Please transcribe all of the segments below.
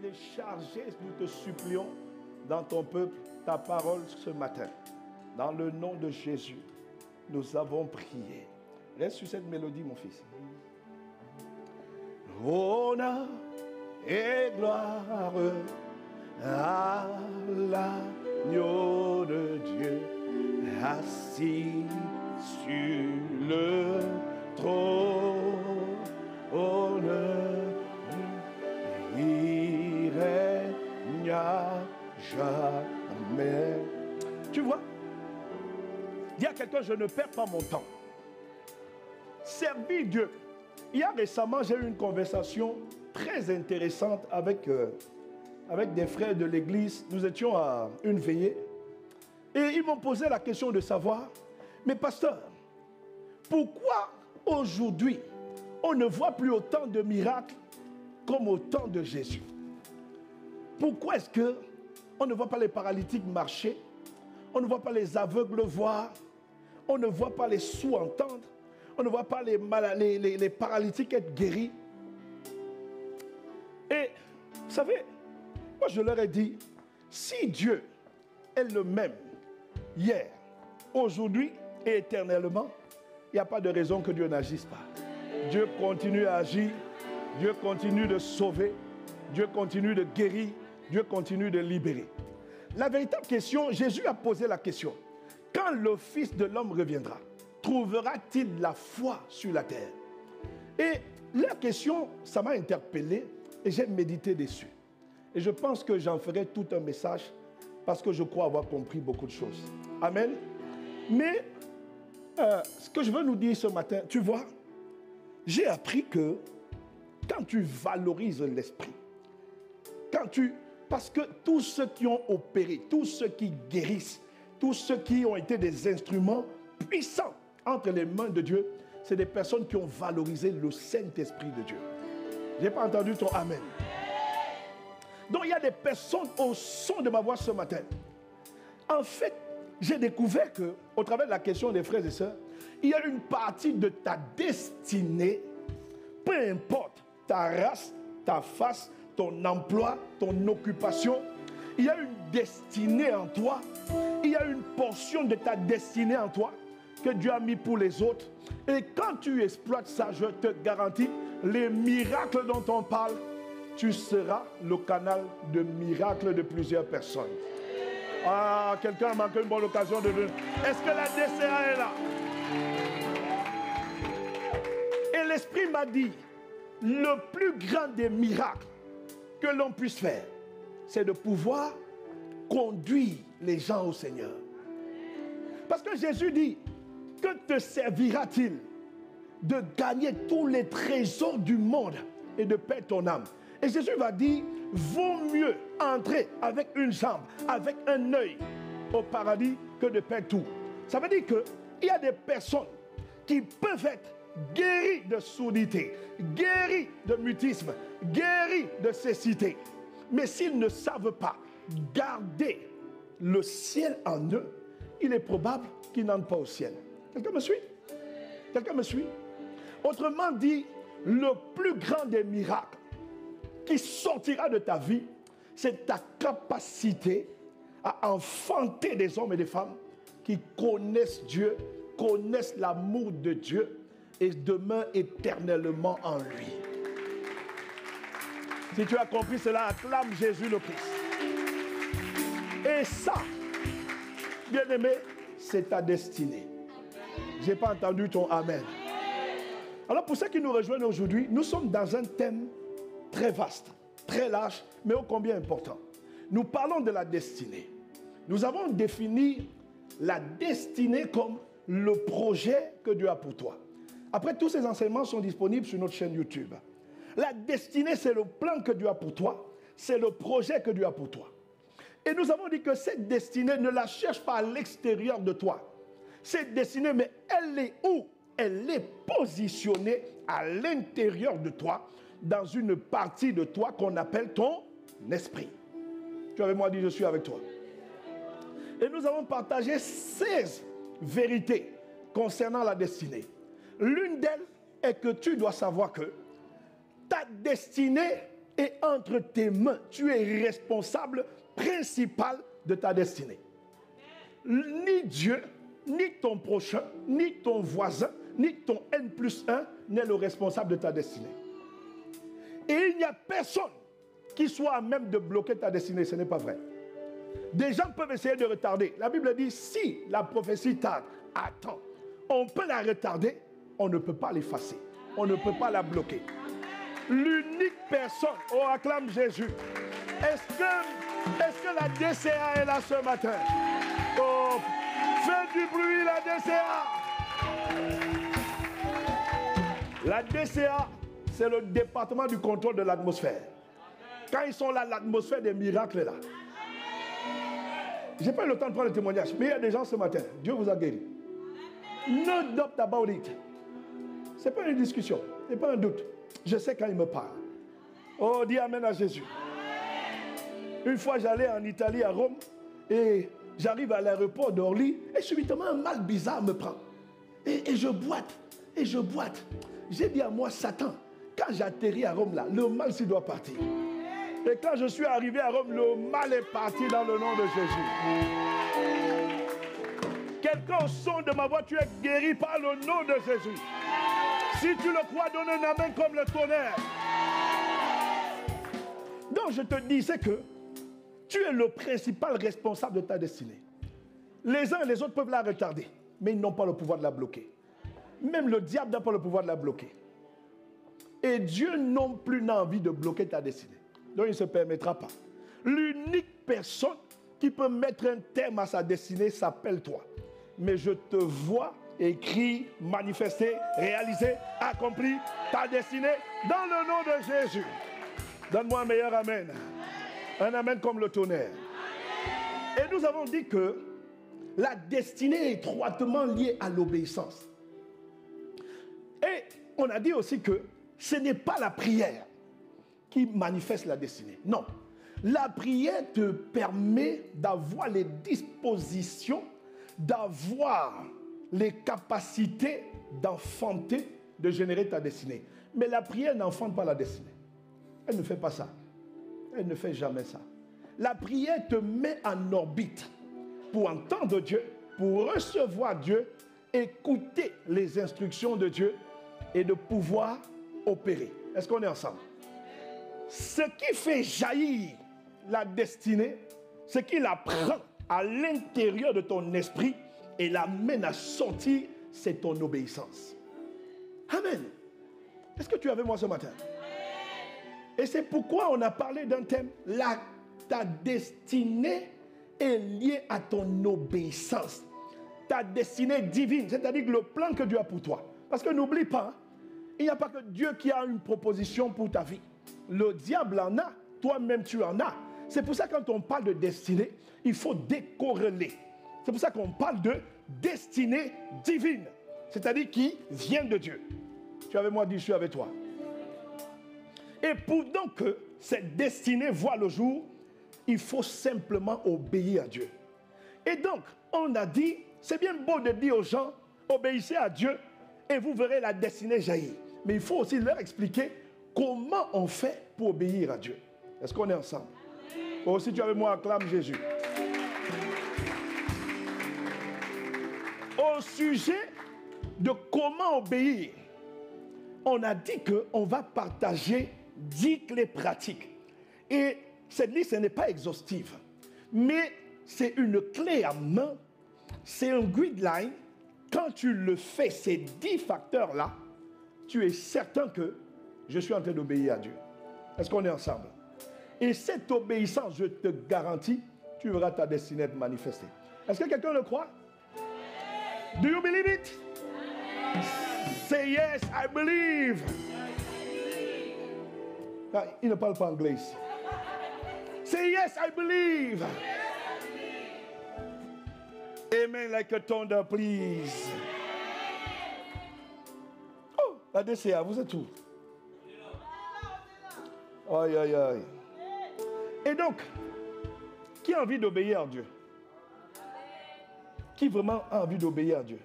télécharger, nous te supplions, dans ton peuple, ta parole ce matin. Dans le nom de Jésus, nous avons prié. Reste sur cette mélodie, mon fils. Honneur et gloire à l'agneau de Dieu, assis sur le trône. Il règne à jamais. Tu vois, dis à quelqu'un, je ne perds pas mon temps. Servir Dieu. Il y a récemment, j'ai eu une conversation très intéressante avec des frères de l'église. Nous étions à une veillée. Et ils m'ont posé la question de savoir, mais pasteur, pourquoi aujourd'hui, on ne voit plus autant de miracles comme au temps de Jésus? Pourquoi est-ce qu'on ne voit pas les paralytiques marcher? On ne voit pas les aveugles voir? On ne voit pas les sourds entendre? On ne voit pas les paralytiques être guéris? Et, vous savez, moi je leur ai dit, si Dieu est le même hier, aujourd'hui et éternellement, il n'y a pas de raison que Dieu n'agisse pas. Dieu continue à agir, Dieu continue de sauver, Dieu continue de guérir, Dieu continue de libérer. La véritable question, Jésus a posé la question, quand le Fils de l'homme reviendra, trouvera-t-il la foi sur la terre? Et la question, ça m'a interpellé et j'ai médité dessus. Et je pense que j'en ferai tout un message parce que je crois avoir compris beaucoup de choses. Amen. Mais ce que je veux nous dire ce matin, tu vois, j'ai appris que quand tu valorises l'esprit, parce que tous ceux qui ont opéré, tous ceux qui guérissent, tous ceux qui ont été des instruments puissants entre les mains de Dieu, c'est des personnes qui ont valorisé le Saint-Esprit de Dieu. Je n'ai pas entendu ton Amen. Donc il y a des personnes au son de ma voix ce matin. En fait, j'ai découvert qu'au travers de la question des frères et sœurs, il y a une partie de ta destinée, peu importe ta race, ta face, ton emploi, ton occupation, il y a une destinée en toi, il y a une portion de ta destinée en toi que Dieu a mis pour les autres. Et quand tu exploites ça, je te garantis, les miracles dont on parle, tu seras le canal de miracles de plusieurs personnes. Ah, quelqu'un a manqué une bonne occasion de venir. Est-ce que la destinée est là? Et l'Esprit m'a dit, le plus grand des miracles que l'on puisse faire, c'est de pouvoir conduire les gens au Seigneur. Parce que Jésus dit, que te servira-t-il de gagner tous les trésors du monde et de perdre ton âme? Et Jésus va dire, vaut mieux entrer avec une jambe, avec un œil au paradis que de perdre tout. Ça veut dire qu'il y a des personnes qui peuvent être guéries de surdité, guéries de mutisme, guéries de cécité. Mais s'ils ne savent pas garder le ciel en eux, il est probable qu'ils n'entrent pas au ciel. Quelqu'un me suit? Quelqu'un me suit? Autrement dit, le plus grand des miracles qui sortira de ta vie, c'est ta capacité à enfanter des hommes et des femmes qui connaissent Dieu, connaissent l'amour de Dieu et demeurent éternellement en lui. Si tu as compris cela, acclame Jésus le Christ. Et ça, bien-aimé, c'est ta destinée. Je n'ai pas entendu ton Amen. Alors pour ceux qui nous rejoignent aujourd'hui, nous sommes dans un thème très vaste, très large, mais ô combien important. Nous parlons de la destinée. Nous avons défini la destinée comme le projet que Dieu a pour toi. Après, tous ces enseignements sont disponibles sur notre chaîne YouTube. La destinée, c'est le plan que Dieu a pour toi. C'est le projet que Dieu a pour toi. Et nous avons dit que cette destinée, ne la cherche pas à l'extérieur de toi. Cette destinée, mais elle est où? Elle est positionnée à l'intérieur de toi, dans une partie de toi qu'on appelle ton esprit. Tu avais moi dit, je suis avec toi. Et nous avons partagé 16 vérités concernant la destinée. L'une d'elles est que tu dois savoir que ta destinée est entre tes mains. Tu es responsable principal de ta destinée. Ni Dieu, ni ton prochain, ni ton voisin, ni ton N+1 n'est le responsable de ta destinée. Et il n'y a personne qui soit à même de bloquer ta destinée. Ce n'est pas vrai. Des gens peuvent essayer de retarder. La Bible dit, si la prophétie tarde, attends. On peut la retarder, on ne peut pas l'effacer. On ne peut pas la bloquer. L'unique personne, on acclame Jésus. Est-ce que la DCA est là ce matin? Oh, faites du bruit, la DCA. La DCA, c'est le département du contrôle de l'atmosphère. Quand ils sont là, l'atmosphère des miracles est là. Je n'ai pas eu le temps de prendre le témoignage, mais il y a des gens ce matin, Dieu vous a guéri. No doubt about it. Ce n'est pas une discussion, ce n'est pas un doute. Je sais quand il me parle. Oh, dis amen à Jésus. Une fois, j'allais en Italie, à Rome, et j'arrive à l'aéroport d'Orly, et subitement un mal bizarre me prend. Et je boite, et je boite. J'ai dit à moi, Satan, quand j'atterris à Rome, là, le mal s'il doit partir. Et quand je suis arrivé à Rome, le mal est parti dans le nom de Jésus. Quelqu'un au son de ma voix, tu es guéri par le nom de Jésus. Si tu le crois, donne un amen comme le tonnerre. Donc je te dis, c'est que tu es le principal responsable de ta destinée. Les uns et les autres peuvent la retarder, mais ils n'ont pas le pouvoir de la bloquer. Même le diable n'a pas le pouvoir de la bloquer. Et Dieu non plus n'a envie de bloquer ta destinée. Donc il ne se permettra pas. L'unique personne qui peut mettre un terme à sa destinée s'appelle toi. Mais je te vois écrit, manifester, réaliser, accomplir ta destinée dans le nom de Jésus. Donne-moi un meilleur amen. Un amen comme le tonnerre. Et nous avons dit que la destinée est étroitement liée à l'obéissance. Et on a dit aussi que ce n'est pas la prière qui manifeste la destinée. Non. La prière te permet d'avoir les dispositions, d'avoir les capacités d'enfanter, de générer ta destinée. Mais la prière n'enfante pas la destinée. Elle ne fait pas ça. Elle ne fait jamais ça. La prière te met en orbite pour entendre Dieu, pour recevoir Dieu, écouter les instructions de Dieu et de pouvoir opérer. Est-ce qu'on est ensemble? Ce qui fait jaillir la destinée, ce qui la prend à l'intérieur de ton esprit et l'amène à sortir, c'est ton obéissance. Amen. Est-ce que tu es avec moi ce matin? Et c'est pourquoi on a parlé d'un thème. Ta destinée est liée à ton obéissance. Ta destinée divine, c'est-à-dire que le plan que Dieu a pour toi. Parce que n'oublie pas, il n'y a pas que Dieu qui a une proposition pour ta vie. Le diable en a, toi-même tu en as. C'est pour ça que quand on parle de destinée, il faut décorréler. C'est pour ça qu'on parle de destinée divine, c'est-à-dire qui vient de Dieu. Tu es avec moi, dis je suis avec toi. Et pour donc que cette destinée voit le jour, il faut simplement obéir à Dieu. Et donc, on a dit, c'est bien beau de dire aux gens, obéissez à Dieu et vous verrez la destinée jaillir. Mais il faut aussi leur expliquer comment on fait pour obéir à Dieu. Est-ce qu'on est ensemble? Oh, si tu es avec moi, acclame Jésus. Au sujet de comment obéir, on a dit qu'on va partager 10 clés pratiques. Et cette liste n'est pas exhaustive, mais c'est une clé à main, c'est un guideline. Quand tu le fais, ces 10 facteurs-là, tu es certain que je suis en train d'obéir à Dieu. Est-ce qu'on est ensemble? Et cette obéissance, je te garantis, tu verras ta destinée être manifestée. Est-ce que quelqu'un le croit? Do you believe it? Say yes, I believe. Ah, il ne parle pas anglais ici. Say yes, I believe. Amen like a thunder, please. Oh, la DCA, vous êtes où? Aïe, aïe, aïe. Et donc, qui a envie d'obéir à Dieu? Qui vraiment a envie d'obéir à Dieu?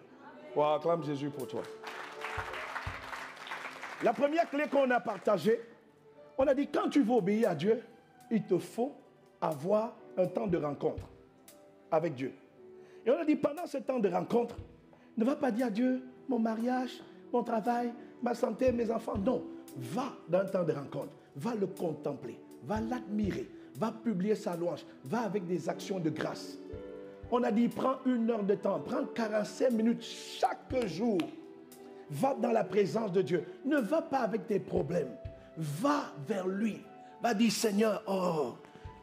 Oh, acclame Jésus pour toi. La première clé qu'on a partagée, On a dit, quand tu veux obéir à Dieu, il te faut avoir un temps de rencontre avec Dieu. Et on a dit, pendant ce temps de rencontre, ne va pas dire à Dieu, mon mariage, mon travail, ma santé, mes enfants. Non, va dans un temps de rencontre, va le contempler, va l'admirer, va publier sa louange, va avec des actions de grâce. On a dit, prends 1 heure de temps, prends 45 minutes chaque jour. Va dans la présence de Dieu. Ne va pas avec tes problèmes. Va vers lui. Va dire, Seigneur, oh,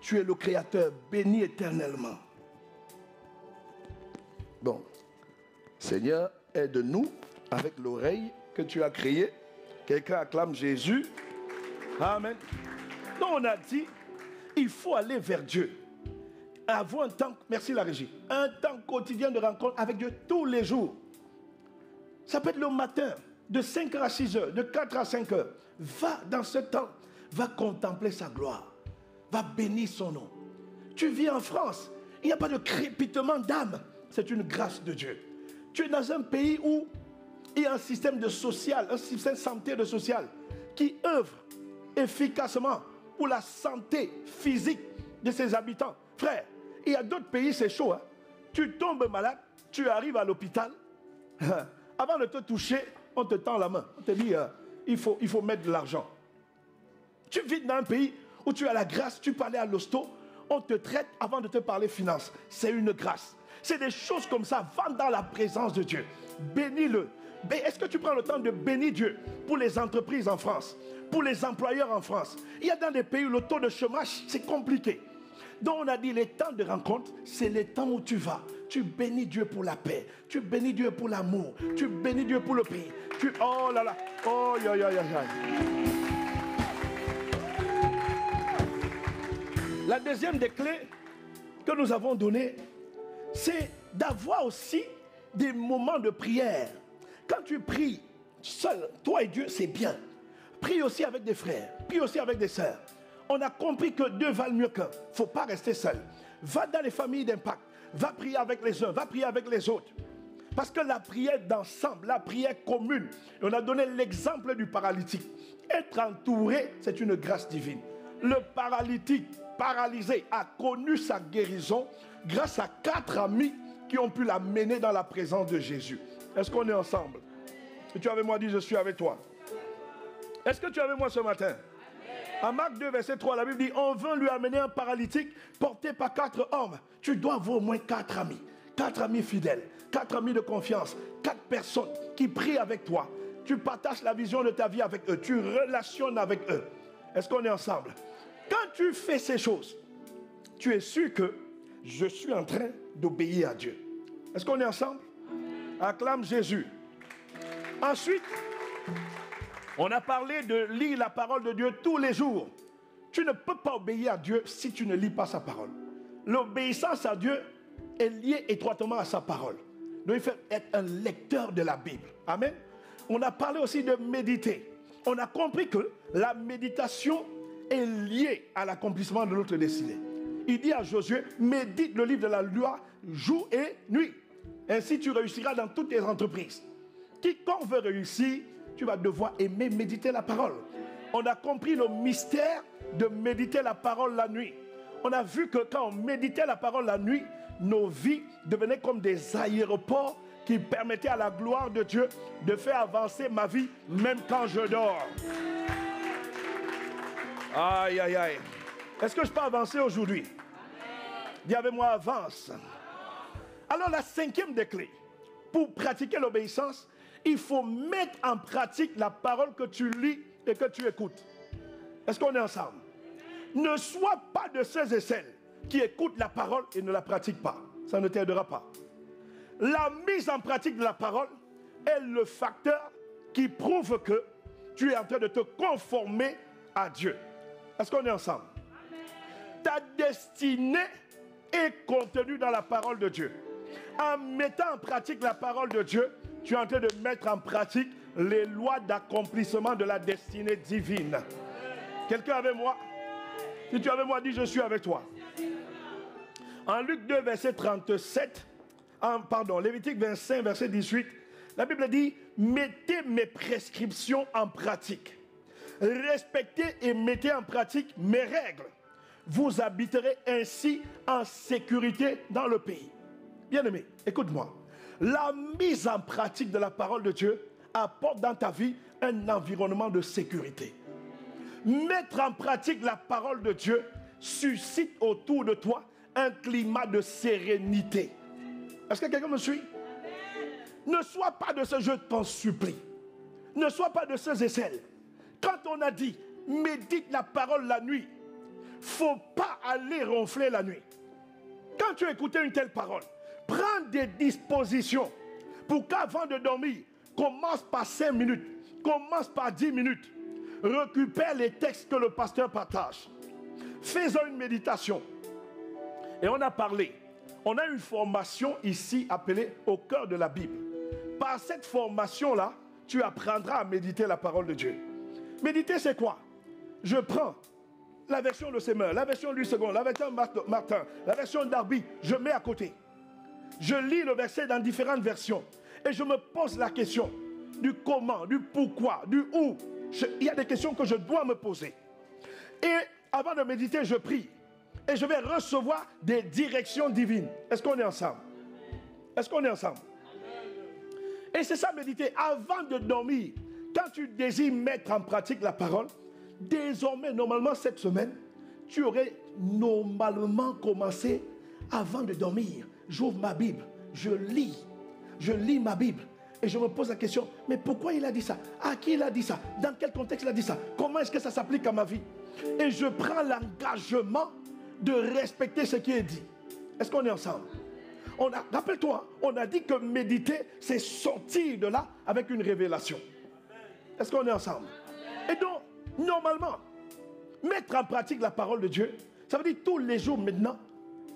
tu es le Créateur, béni éternellement. Bon, Seigneur, aide-nous avec l'oreille que tu as créée. Quelqu'un acclame Jésus. Amen. Donc on a dit, il faut aller vers Dieu. Avoir un temps, merci la régie, un temps quotidien de rencontre avec Dieu tous les jours. Ça peut être le matin, de 5h à 6h, de 4h à 5h. Va dans ce temps, va contempler sa gloire, va bénir son nom. Tu vis en France, il n'y a pas de crépitement d'âme, c'est une grâce de Dieu. Tu es dans un pays où il y a un système de social, un système de santé de social qui œuvre efficacement pour la santé physique de ses habitants. Frère, il y a d'autres pays, c'est chaud. Hein? Tu tombes malade, tu arrives à l'hôpital. Avant de te toucher, on te tend la main. On te dit, il faut mettre de l'argent. Tu vis dans un pays où tu as la grâce, tu peux aller à l'hosto, on te traite avant de te parler finances. C'est une grâce. C'est des choses comme ça. Va dans la présence de Dieu. Bénis-le. Est-ce que tu prends le temps de bénir Dieu pour les entreprises en France, pour les employeurs en France? Il y a dans des pays où le taux de chômage, c'est compliqué. Donc on a dit les temps de rencontre, c'est les temps où tu vas. Tu bénis Dieu pour la paix. Tu bénis Dieu pour l'amour. Tu bénis Dieu pour le pays. Oh là là. Oh ya ya ya ya. La deuxième des clés que nous avons données, c'est d'avoir aussi des moments de prière. Quand tu pries seul, toi et Dieu, c'est bien. Prie aussi avec des frères. Prie aussi avec des sœurs. On a compris que deux valent mieux qu'un. Il ne faut pas rester seul. Va dans les familles d'impact. Va prier avec les uns, va prier avec les autres. Parce que la prière d'ensemble, la prière commune, on a donné l'exemple du paralytique. Être entouré, c'est une grâce divine. Le paralytique, paralysé, a connu sa guérison grâce à 4 amis qui ont pu l'amener dans la présence de Jésus. Est-ce qu'on est ensemble? Si tu es avec moi, dis je suis avec toi. Est-ce que tu es avec moi ce matin? En Marc 2, verset 3, la Bible dit, on veut lui amener un paralytique porté par 4 hommes. Tu dois avoir au moins 4 amis. 4 amis fidèles, 4 amis de confiance, 4 personnes qui prient avec toi. Tu partages la vision de ta vie avec eux. Tu relationnes avec eux. Est-ce qu'on est ensemble? Quand tu fais ces choses, tu es sûr que je suis en train d'obéir à Dieu. Est-ce qu'on est ensemble? Acclame Jésus. Ensuite, on a parlé de lire la parole de Dieu tous les jours. Tu ne peux pas obéir à Dieu si tu ne lis pas sa parole. L'obéissance à Dieu est liée étroitement à sa parole. Donc il faut être un lecteur de la Bible. Amen. On a parlé aussi de méditer. On a compris que la méditation est liée à l'accomplissement de notre destinée. Il dit à Josué, médite le livre de la loi jour et nuit. Ainsi tu réussiras dans toutes tes entreprises. Quiconque veut réussir, tu vas devoir aimer méditer la parole. On a compris le mystère de méditer la parole la nuit. On a vu que quand on méditait la parole la nuit, nos vies devenaient comme des aéroports qui permettaient à la gloire de Dieu de faire avancer ma vie même quand je dors. Aïe, aïe, aïe. Est-ce que je peux avancer aujourd'hui? Dis avec moi, avance. Alors la 5e des clés, pour pratiquer l'obéissance, il faut mettre en pratique la parole que tu lis et que tu écoutes. Est-ce qu'on est ensemble? Ne sois pas de ceux et celles qui écoutent la parole et ne la pratiquent pas. Ça ne t'aidera pas. La mise en pratique de la parole est le facteur qui prouve que tu es en train de te conformer à Dieu. Est-ce qu'on est ensemble? Ta destinée est contenue dans la parole de Dieu. En mettant en pratique la parole de Dieu, tu es en train de mettre en pratique les lois d'accomplissement de la destinée divine. Quelqu'un avec moi? Si tu es avec moi, dis je suis avec toi. En Luc 2, verset 37, Lévitique 25, verset 18, la Bible dit, mettez mes prescriptions en pratique. Respectez et mettez en pratique mes règles. Vous habiterez ainsi en sécurité dans le pays. Bien-aimé, écoute-moi. La mise en pratique de la parole de Dieu apporte dans ta vie un environnement de sécurité. Mettre en pratique la parole de Dieu suscite autour de toi un climat de sérénité. Est-ce que quelqu'un me suit? Ne sois pas de ce je t'en supplie. Ne sois pas de ceux et celles. Quand on a dit médite la parole la nuit, il ne faut pas aller ronfler la nuit. Quand tu écoutes une telle parole, prends des dispositions pour qu'avant de dormir, commence par 5 minutes, commence par 10 minutes. Récupère les textes que le pasteur partage. Faisons une méditation. Et on a parlé. On a une formation ici appelée au cœur de la Bible. Par cette formation-là, tu apprendras à méditer la parole de Dieu. Méditer, c'est quoi? Je prends la version de Semeur, la version de Louis II, la version de Martin, la version d'Arby, je mets à côté. Je lis le verset dans différentes versions. Et je me pose la question du comment, du pourquoi, du où. Il y a des questions que je dois me poser. Et avant de méditer, je prie. Et je vais recevoir des directions divines. Est-ce qu'on est ensemble? Est-ce qu'on est ensemble? Et c'est ça, méditer. Avant de dormir, quand tu désires mettre en pratique la parole, désormais, normalement, cette semaine, tu aurais normalement commencé avant de dormir. J'ouvre ma Bible, je lis ma Bible. Et je me pose la question, mais pourquoi il a dit ça? À qui il a dit ça? Dans quel contexte il a dit ça? Comment est-ce que ça s'applique à ma vie? Et je prends l'engagement de respecter ce qui est dit. Est-ce qu'on est ensemble? Rappelle-toi, on a dit que méditer, c'est sortir de là avec une révélation. Est-ce qu'on est ensemble? Et donc, normalement, mettre en pratique la parole de Dieu, ça veut dire tous les jours maintenant,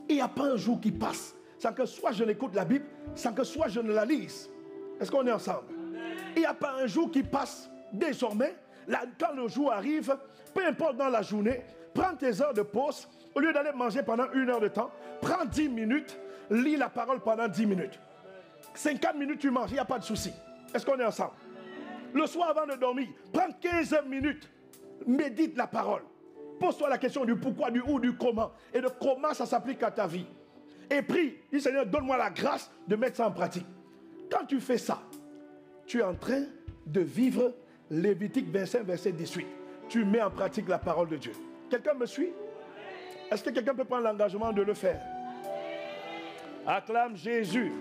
il n'y a pas un jour qui passe sans que soit je n'écoute la Bible, sans que soit je ne la lise. Est-ce qu'on est ensemble? Il n'y a pas un jour qui passe désormais, quand le jour arrive, peu importe dans la journée, prends tes heures de pause, au lieu d'aller manger pendant 1 heure de temps, prends 10 minutes, lis la parole pendant 10 minutes. 50 minutes tu manges, il n'y a pas de souci. Est-ce qu'on est ensemble? Le soir avant de dormir, prends 15 minutes, médite la parole. Pose-toi la question du pourquoi, du où, du comment, et de comment ça s'applique à ta vie. Et prie, dis Seigneur, donne-moi la grâce de mettre ça en pratique. Quand tu fais ça, tu es en train de vivre Lévitique 25, verset 18. Tu mets en pratique la parole de Dieu. Quelqu'un me suit? Est-ce que quelqu'un peut prendre l'engagement de le faire? Acclame Jésus.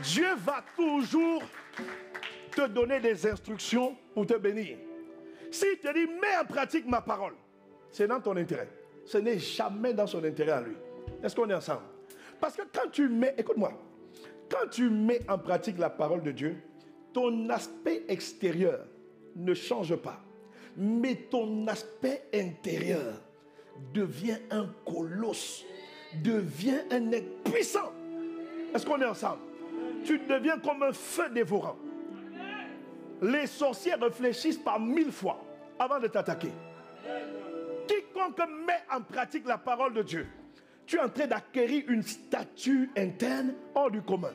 Dieu va toujours te donner des instructions pour te bénir. S'il te dit, mets en pratique ma parole, c'est dans ton intérêt. Ce n'est jamais dans son intérêt à lui. Est-ce qu'on est ensemble? Parce que quand tu mets, écoute-moi, quand tu mets en pratique la parole de Dieu, ton aspect extérieur ne change pas. Mais ton aspect intérieur devient un colosse, devient un être puissant. Est-ce qu'on est ensemble? Tu deviens comme un feu dévorant. Les sorciers réfléchissent par 1000 fois avant de t'attaquer. Quiconque met en pratique la parole de Dieu, tu es en train d'acquérir une stature interne hors du commun.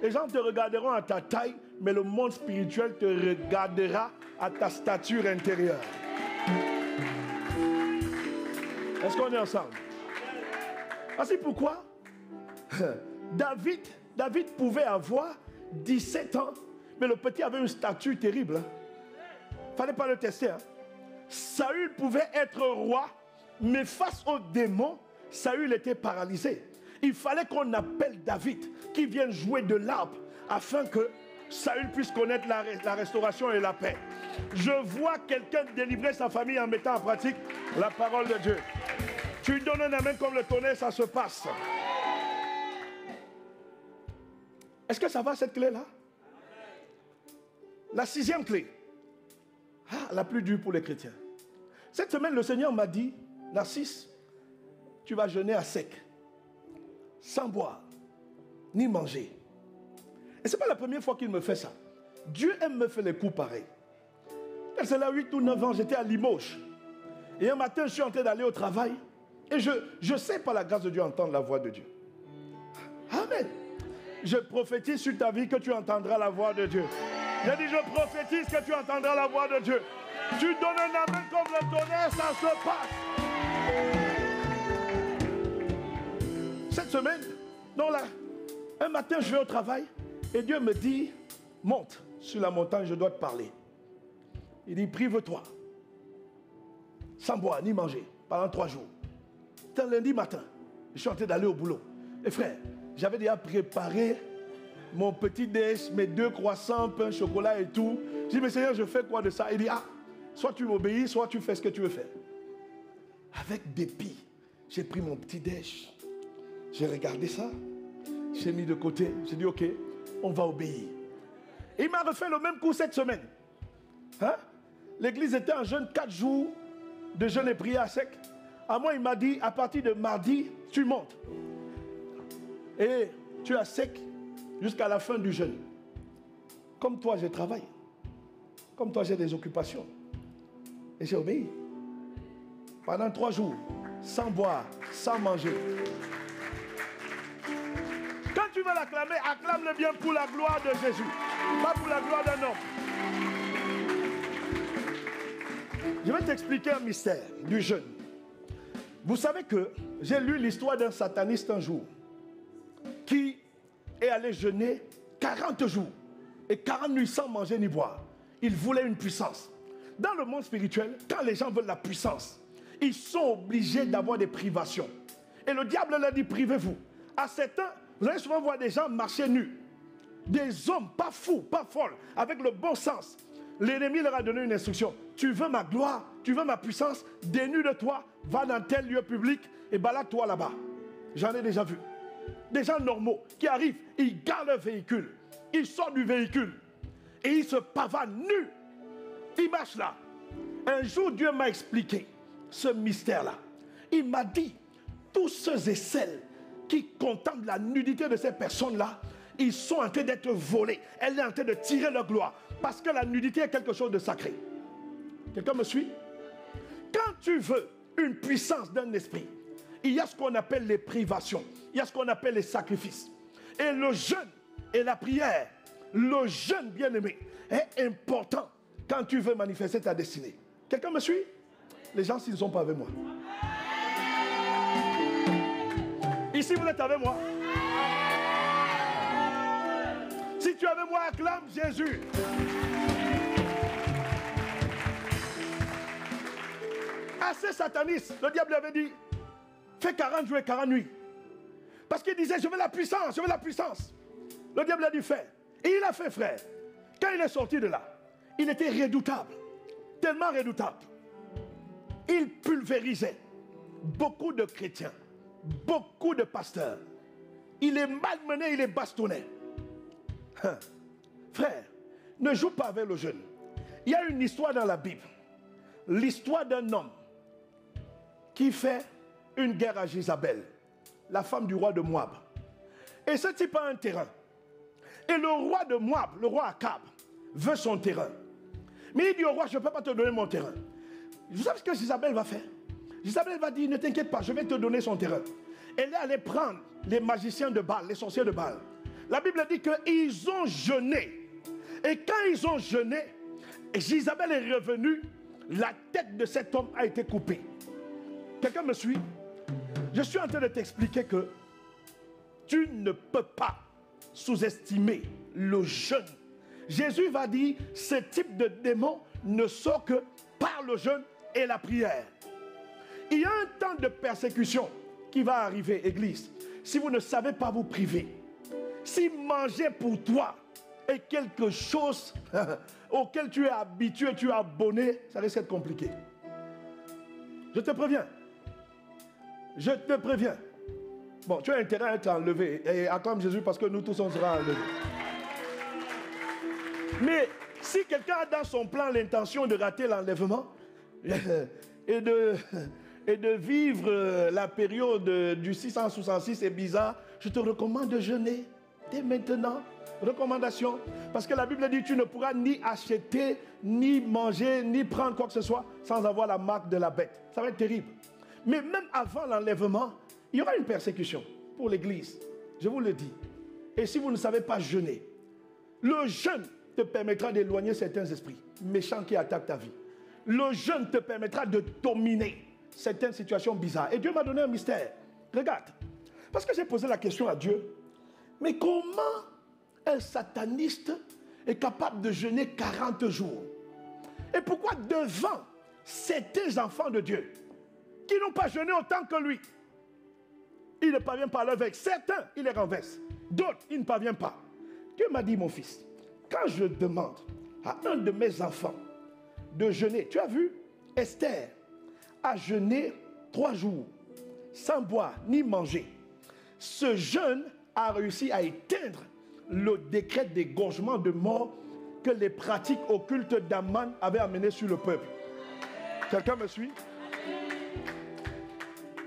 Les gens te regarderont à ta taille, mais le monde spirituel te regardera à ta stature intérieure. Est-ce qu'on est ensemble? Voici pourquoi David pouvait avoir 17 ans, mais le petit avait une stature terrible. Il ne fallait pas le tester. Saül pouvait être roi, mais face aux démons, Saül était paralysé. Il fallait qu'on appelle David, qui vienne jouer de l'arpe, afin que Saül puisse connaître la restauration et la paix. Je vois quelqu'un délivrer sa famille en mettant en pratique la parole de Dieu. Tu donnes un amen comme le tonnerre, ça se passe. Est-ce que ça va cette clé-là? La 6e clé. La plus dure pour les chrétiens. Cette semaine, le Seigneur m'a dit, Narcisse, tu vas jeûner à sec, sans boire, ni manger. Et ce n'est pas la première fois qu'il me fait ça. Dieu aime me faire les coups pareils. C'est là 8 ou 9 ans, j'étais à Limoges. Et un matin, je suis en train d'aller au travail. Et je sais par la grâce de Dieu entendre la voix de Dieu. Amen. Je prophétise sur ta vie que tu entendras la voix de Dieu. J'ai dit, je prophétise que tu entendras la voix de Dieu. Tu donnes un amen comme le tonnerre, ça se passe. Cette semaine, non là, un matin, je vais au travail et Dieu me dit, monte sur la montagne, je dois te parler. Il dit, prive-toi, sans boire ni manger, pendant 3 jours. C'était un lundi matin, je suis en train d'aller au boulot. Et frère, j'avais déjà préparé mon petit déj, mes 2 croissants, pain, chocolat et tout. Je dis, mais Seigneur, je fais quoi de ça? Il dit, ah, soit tu m'obéis, soit tu fais ce que tu veux faire. Avec dépit, j'ai pris mon petit déj. J'ai regardé ça, j'ai mis de côté, j'ai dit, ok, on va obéir. Et il m'a refait le même coup cette semaine. Hein? L'église était en jeûne 4 jours de jeûne et prière à sec. À moi, il m'a dit, à partir de mardi, tu montes. Et tu es à sec jusqu'à la fin du jeûne. Comme toi, je travaille. Comme toi, j'ai des occupations. Et j'ai obéi. Pendant 3 jours, sans boire, sans manger. Quand tu veux l'acclamer, acclame-le bien pour la gloire de Jésus. Pas pour la gloire d'un homme. Je vais t'expliquer un mystère du jeûne. Vous savez que j'ai lu l'histoire d'un sataniste un jour qui est allé jeûner 40 jours et 40 nuits sans manger ni boire. Il voulait une puissance. Dans le monde spirituel, quand les gens veulent la puissance, ils sont obligés d'avoir des privations. Et le diable leur dit, privez-vous. À certains, vous allez souvent voir des gens marcher nus. Des hommes pas fous, pas folles, avec le bon sens. L'ennemi leur a donné une instruction. Tu veux ma gloire, tu veux ma puissance, dénude de toi, va dans tel lieu public et balade-toi là-bas. J'en ai déjà vu. Des gens normaux qui arrivent, ils gardent leur véhicule. Ils sortent du véhicule et ils se pavanent nus. Ils marchent là. Un jour, Dieu m'a expliqué ce mystère-là. Il m'a dit, tous ceux et celles qui contemplent la nudité de ces personnes-là, ils sont en train d'être volés. Elle est en train de tirer leur gloire. Parce que la nudité est quelque chose de sacré. Quelqu'un me suit? Quand tu veux une puissance d'un esprit, il y a ce qu'on appelle les privations. Il y a ce qu'on appelle les sacrifices. Et le jeûne et la prière, le jeûne, bien-aimé, est important quand tu veux manifester ta destinée. Quelqu'un me suit? Les gens, s'ils ne sont pas avec moi. Ici, vous êtes avec moi. Si tu es avec moi, acclame Jésus. À ces satanistes, le diable avait dit, fais 40 jours et 40 nuits. Parce qu'il disait, je veux la puissance, je veux la puissance. Le diable a dit, fais. Et il a fait, frère. Quand il est sorti de là, il était redoutable. Tellement redoutable. Il pulvérisait beaucoup de chrétiens, beaucoup de pasteurs. Il est malmené, il est bastonné. Frère, ne joue pas avec le jeûne. Il y a une histoire dans la Bible. L'histoire d'un homme qui fait une guerre à Jézabel, la femme du roi de Moab. Et ce type a un terrain. Et le roi de Moab, le roi Akab, veut son terrain. Mais il dit au roi, je ne peux pas te donner mon terrain. Vous savez ce que Jézabel va faire? Jézabel va dire, ne t'inquiète pas, je vais te donner son terrain. Elle est allée prendre les magiciens de Baal, les sorciers de Baal. La Bible dit qu'ils ont jeûné. Et quand ils ont jeûné, Jézabel est revenue, la tête de cet homme a été coupée. Quelqu'un me suit? Je suis en train de t'expliquer que tu ne peux pas sous-estimer le jeûne. Jésus va dire, ce type de démon ne sort que par le jeûne et la prière. Il y a un temps de persécution qui va arriver, Église. Si vous ne savez pas vous priver, si manger pour toi est quelque chose auquel tu es habitué, tu es abonné, ça risque d'être compliqué. Je te préviens. Je te préviens. Bon, tu as intérêt à être enlevé. Et acclame Jésus parce que nous tous on sera enlevés. Mais si quelqu'un a dans son plan l'intention de rater l'enlèvement et de vivre la période du 666 est bizarre, je te recommande de jeûner dès maintenant. Recommandation. Parce que la Bible dit tu ne pourras ni acheter, ni manger, ni prendre quoi que ce soit sans avoir la marque de la bête. Ça va être terrible. Mais même avant l'enlèvement, il y aura une persécution pour l'Église. Je vous le dis. Et si vous ne savez pas jeûner, le jeûne te permettra d'éloigner certains esprits méchants qui attaquent ta vie. Le jeûne te permettra de dominer certaines situations bizarres. Et Dieu m'a donné un mystère. Regarde. Parce que j'ai posé la question à Dieu. Mais comment un sataniste est capable de jeûner 40 jours? Et pourquoi devant certains enfants de Dieu qui n'ont pas jeûné autant que lui, il ne parvient pas à l'œuvre? Certains, il les renverse. D'autres, il ne parvient pas. Dieu m'a dit, mon fils, quand je demande à un de mes enfants de jeûner, tu as vu, Esther a jeûné 3 jours sans boire ni manger. Ce jeûne a réussi à éteindre le décret d'égorgement de mort que les pratiques occultes d'Aman avaient amené sur le peuple. Quelqu'un me suit?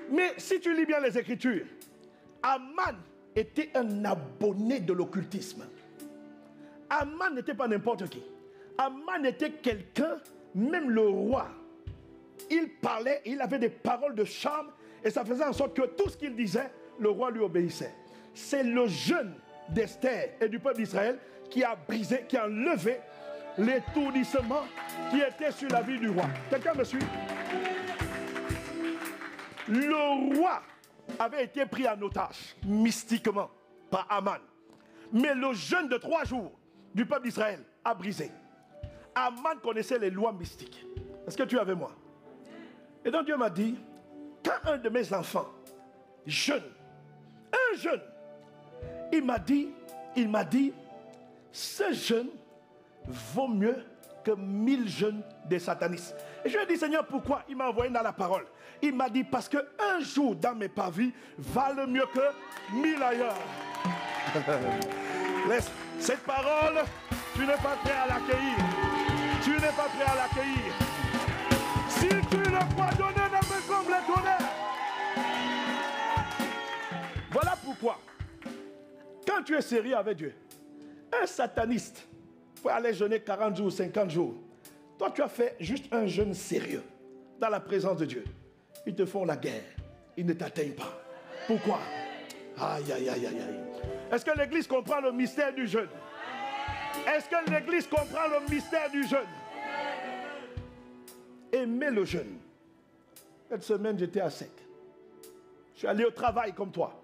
Mais si tu lis bien les Écritures, Aman était un abonné de l'occultisme. Aman n'était pas n'importe qui. Aman était quelqu'un, même le roi, il parlait, il avait des paroles de charme et ça faisait en sorte que tout ce qu'il disait, le roi lui obéissait. C'est le jeûne d'Esther et du peuple d'Israël qui a brisé, qui a enlevé l'étourdissement qui était sur la vie du roi. Quelqu'un me suit? Le roi avait été pris en otage mystiquement par Aman. Mais le jeûne de 3 jours du peuple d'Israël a brisé. Aman connaissait les lois mystiques. Est-ce que tu es avec moi? Et donc Dieu m'a dit, quand un de mes enfants jeûne, un jeûne, il m'a dit, ce jeûne vaut mieux que 1000 jeûnes des satanistes. Et je lui ai dit, Seigneur, pourquoi? Il m'a envoyé dans la parole. Il m'a dit, parce qu'un jour dans mes parvis valent mieux que 1000 ailleurs. Laisse cette parole, tu n'es pas prêt à l'accueillir. Tu n'es pas prêt à l'accueillir. Si tu le crois, donner ne me comme le tonnerre. Voilà pourquoi, quand tu es sérieux avec Dieu, un sataniste peut aller jeûner 40 jours, 50 jours. Toi, tu as fait juste un jeûne sérieux dans la présence de Dieu. Ils te font la guerre. Ils ne t'atteignent pas. Pourquoi? Aïe, aïe, aïe, aïe, aïe. Est-ce que l'Église comprend le mystère du jeûne? Est-ce que l'Église comprend le mystère du jeûne? Aimez le jeûne. Cette semaine, j'étais à sec. Je suis allé au travail comme toi.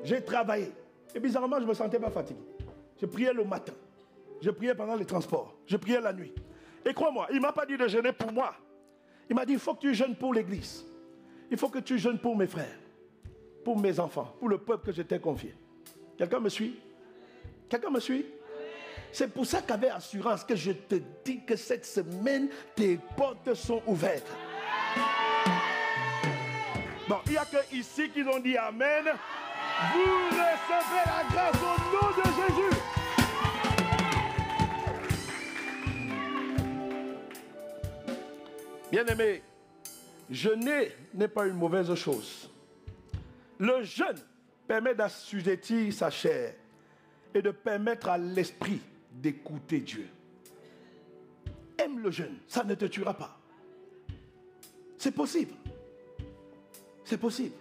J'ai travaillé. Et bizarrement, je ne me sentais pas fatigué. Je priais le matin. Je priais pendant les transports. Je priais la nuit. Et crois-moi, il ne m'a pas dit de jeûner pour moi. Il m'a dit, il faut que tu jeûnes pour l'Église. Il faut que tu jeûnes pour mes frères, pour mes enfants, pour le peuple que je t'ai confié. Quelqu'un me suit? Quelqu'un me suit? C'est pour ça qu'avec assurance que je te dis que cette semaine, tes portes sont ouvertes. Bon, il n'y a que ici qui ont dit Amen. Vous recevez la grâce au nom de Jésus. Bien-aimé, jeûner n'est pas une mauvaise chose. Le jeûne permet d'assujettir sa chair et de permettre à l'esprit d'écouter Dieu. Aime le jeûne, ça ne te tuera pas. C'est possible. C'est possible.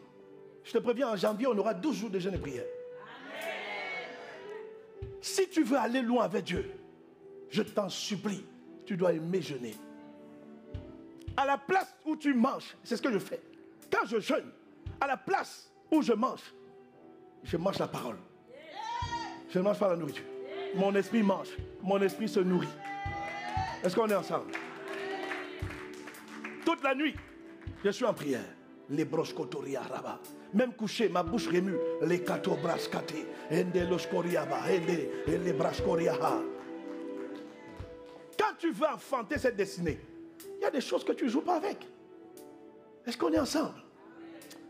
Je te préviens, en janvier, on aura 12 jours de jeûne et prière. Si tu veux aller loin avec Dieu, je t'en supplie, tu dois aimer jeûner. À la place où tu manges, c'est ce que je fais. Quand je jeûne, à la place où je mange la parole. Je ne mange pas la nourriture. Mon esprit mange, mon esprit se nourrit. Est-ce qu'on est ensemble? Toute la nuit, je suis en prière. Les broches kotoria raba. Même couché, ma bouche remue. Les kato braskate. Ende los koriaba. Ende les braskoriaha. Quand tu veux enfanter cette destinée, il y a des choses que tu ne joues pas avec. Est-ce qu'on est ensemble?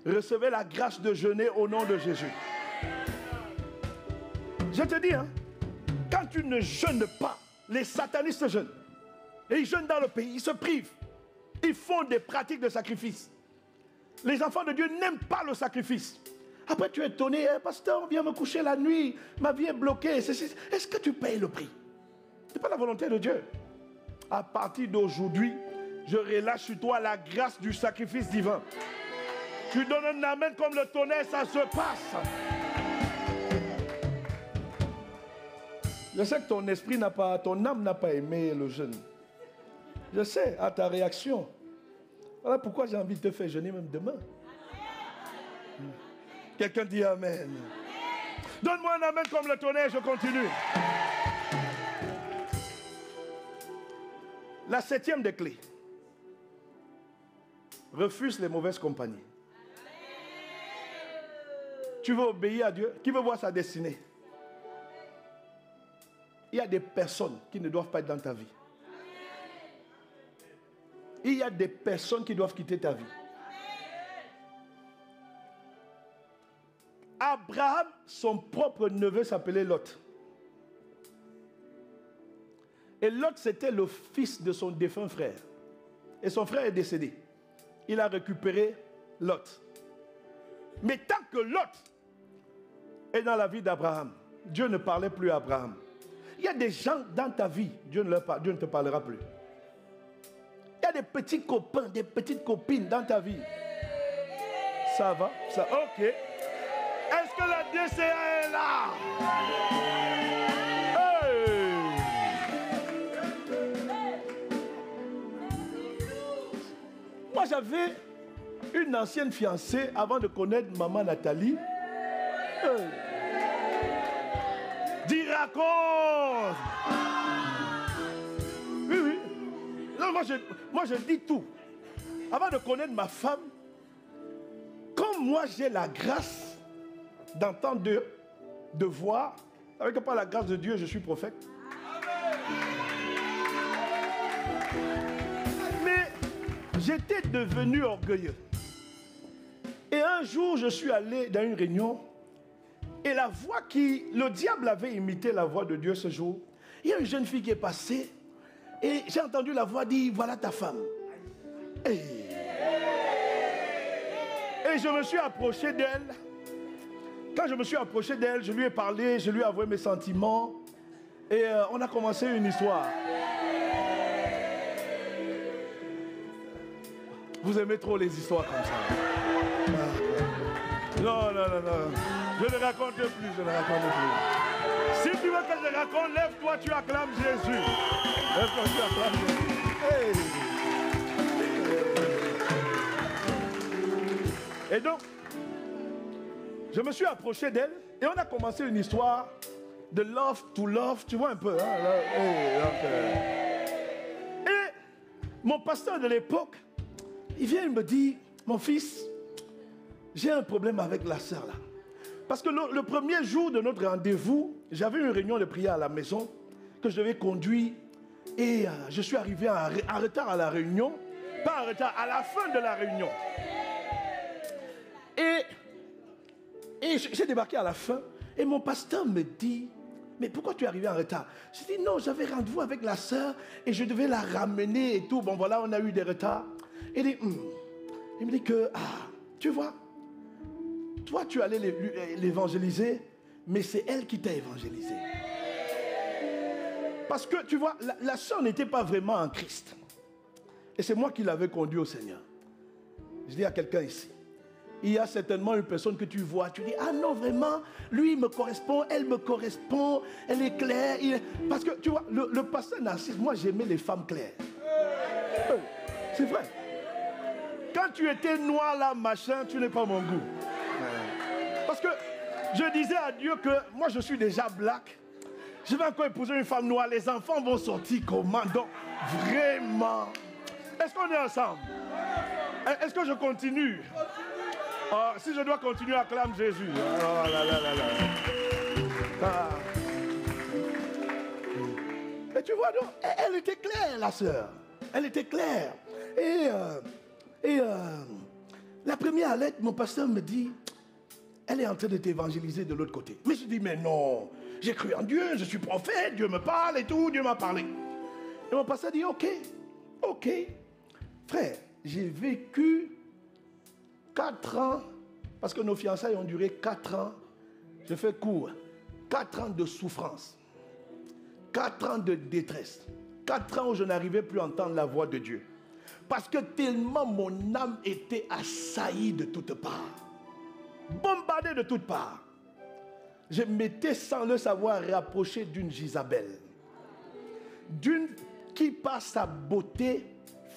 Recevez la grâce de jeûner au nom de Jésus. Je te dis, quand tu ne jeûnes pas, les satanistes jeûnent. Et ils jeûnent dans le pays, ils se privent. Ils font des pratiques de sacrifice. Les enfants de Dieu n'aiment pas le sacrifice. Après tu es étonné, pasteur, viens me coucher la nuit, ma vie est bloquée. Est-ce que tu payes le prix? Ce n'est pas la volonté de Dieu. À partir d'aujourd'hui, je relâche sur toi la grâce du sacrifice divin. Tu donnes un amen comme le tonnerre, ça se passe. Je sais que ton esprit n'a pas, ton âme n'a pas aimé le jeûne. Je sais, à ta réaction. Voilà pourquoi j'ai envie de te faire jeûner même demain. Quelqu'un dit Amen. Donne-moi un Amen comme le tonnerre, je continue. La 7e des clés. Refuse les mauvaises compagnies. Tu veux obéir à Dieu? Qui veut voir sa destinée? Il y a des personnes qui ne doivent pas être dans ta vie. Il y a des personnes qui doivent quitter ta vie. Abraham, son propre neveu s'appelait Lot. Et Lot, c'était le fils de son défunt frère. Et son frère est décédé. Il a récupéré Lot. Mais tant que Lot est dans la vie d'Abraham, Dieu ne parlait plus à Abraham. Il y a des gens dans ta vie, Dieu ne te parlera plus. Il y a des petits copains, des petites copines dans ta vie. Ça va? Ça, ok. Est-ce que la DCA est là? Hey! Moi, j'avais une ancienne fiancée avant de connaître maman Nathalie. Hey! Dis raconte! Oui, oui. Non, moi, je dis tout. Avant de connaître ma femme, comme moi, j'ai la grâce d'entendre, de voir, avec par la grâce de Dieu, je suis prophète. Mais j'étais devenu orgueilleux. Et un jour, je suis allé dans une réunion, et la voix le diable avait imité la voix de Dieu ce jour. Il y a une jeune fille qui est passée, et j'ai entendu la voix dire, voilà ta femme. Et je me suis approché d'elle. Quand je me suis approché d'elle, je lui ai parlé, je lui ai avoué mes sentiments. Et on a commencé une histoire. Vous aimez trop les histoires comme ça. Non, non, non, non. Je ne raconte plus, je ne raconte plus. Si tu veux que je raconte, lève-toi, tu acclames Jésus. Lève-toi, tu acclames Jésus. Hey. Et donc, je me suis approché d'elle et on a commencé une histoire de love to love, tu vois un peu. Hein? Et mon pasteur de l'époque, il vient me dire, mon fils, j'ai un problème avec la sœur là. Parce que le premier jour de notre rendez-vous, j'avais une réunion de prière à la maison que je devais conduire et je suis arrivé en retard à la réunion, pas en retard, à la fin de la réunion. Et j'ai débarqué à la fin et mon pasteur me dit, mais pourquoi tu es arrivé en retard? J'ai dit non, j'avais rendez-vous avec la sœur et je devais la ramener et tout. Bon voilà, on a eu des retards. Il me dit que, tu vois, toi tu allais l'évangéliser, mais c'est elle qui t'a évangélisé. Parce que tu vois, la sœur n'était pas vraiment en Christ. Et c'est moi qui l'avais conduit au Seigneur. Je dis à quelqu'un ici, il y a certainement une personne que tu vois, tu dis, ah non, vraiment, lui, il me correspond, elle me correspond, elle est claire. Parce que, tu vois, le pasteur Narcisse, moi, j'aimais les femmes claires. C'est vrai. Quand tu étais noir, là, machin, tu n'es pas mon goût. Parce que je disais à Dieu que moi, je suis déjà black. Je vais encore épouser une femme noire. Les enfants vont sortir comment? Donc, vraiment. Est-ce qu'on est ensemble? Est-ce que je continue? Oh, si je dois continuer, acclame Jésus. Oh là là là là. Et tu vois, donc, elle était claire, la sœur. Elle était claire. Et la première lettre, mon pasteur me dit, elle est en train de t'évangéliser de l'autre côté. Mais je dis, mais non, j'ai cru en Dieu, je suis prophète, Dieu me parle et tout, Dieu m'a parlé. Et mon pasteur dit, ok, frère, j'ai vécu 4 ans, parce que nos fiançailles ont duré 4 ans, je fais court, 4 ans de souffrance, 4 ans de détresse, 4 ans où je n'arrivais plus à entendre la voix de Dieu. Parce que tellement mon âme était assaillie de toutes parts, bombardée de toutes parts. je m'étais sans le savoir rapproché d'une Jézabel. D'une qui par sa beauté